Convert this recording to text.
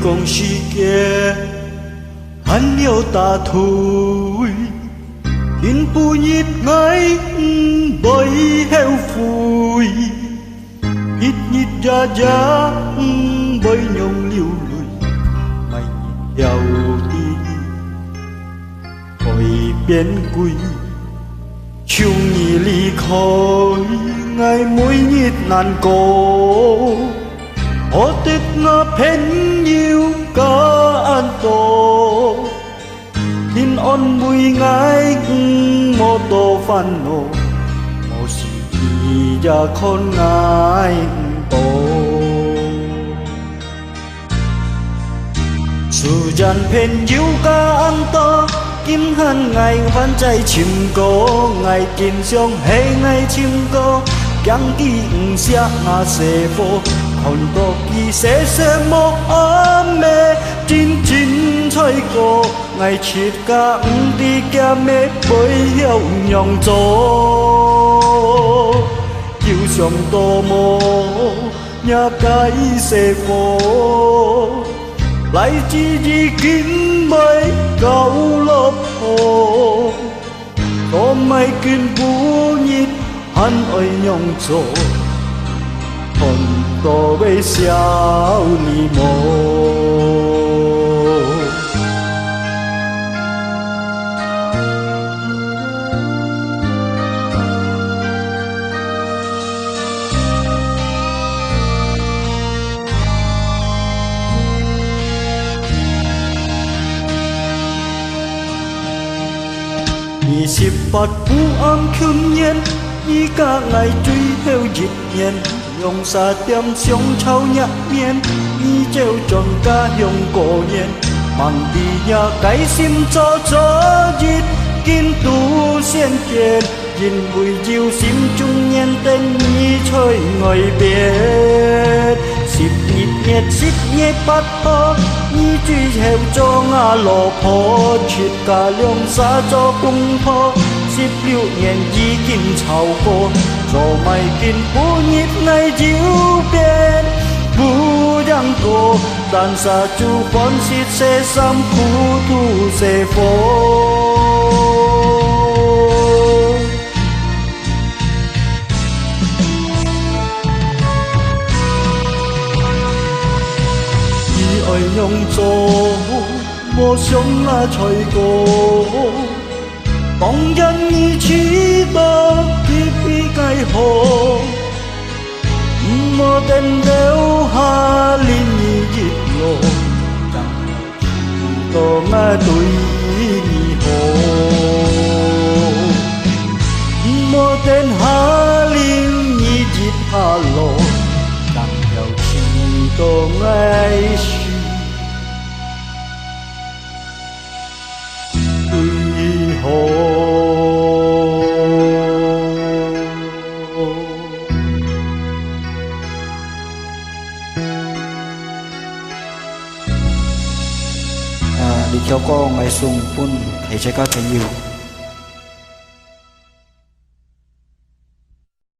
講世界很有大腿，因不熱愛bởi heo phùi, ít nhít ra giá bởi nhông liêu lùi, mày giàu đi khỏi biến quy, chung nhị ly khói ngày mỗi nhít nàn cổ, họ tích ngã phên nhiều cả an tổ, tin on mùi ngái mô tô phan nô, mô xì kỳ ra khôn ngái tổ. Sự gian phên yêu ca an ta, kim hân ngày văn chạy chim cô, ngày kim sông hay ngày chim cô, chẳng kỳ xia ngã xe phố, hồn tô kỳ xe mô ám mê, chín chín chơi cô, ngày chết cả đi kia mê bởi hiệu nhong chô. Chiều sông tô mô, nhà cái xe phố, lại chỉ gì kín mấy cầu lốp hồ, có mấy kinh vũ nhít hắn ơi nhong chô, hồn tô bê xiao ni mô. Nhị xịp bát vũ ám khương nhiên, y cả ngày truy theo dịch nhiên,用3點上秋一面，依照盡家用過年，望地呀改心做咗熱，見到先見，因為要心中年等你吹外邊，10月8號，你最後做阿羅婆，出家兩沙做公婆，16年已經超過。做mai kinh不nhịp ngày chiếu bên bu đang cô đàn xa chu phón xịt xe xăm khu thu xe phố. Ý ơi nhông chô vô sống là trời cô bóng dân như chỉ bơ khi cái hồ mơ tên đeo ha linh như dịp lô chẳng có ngã tuổi như hồ mơ tên ha linh như dịp ha lô chẳng giàu chỉ có ngay tuổi hồ. Đi theo con ngày xuân phun thấy trái cá thấy nhiều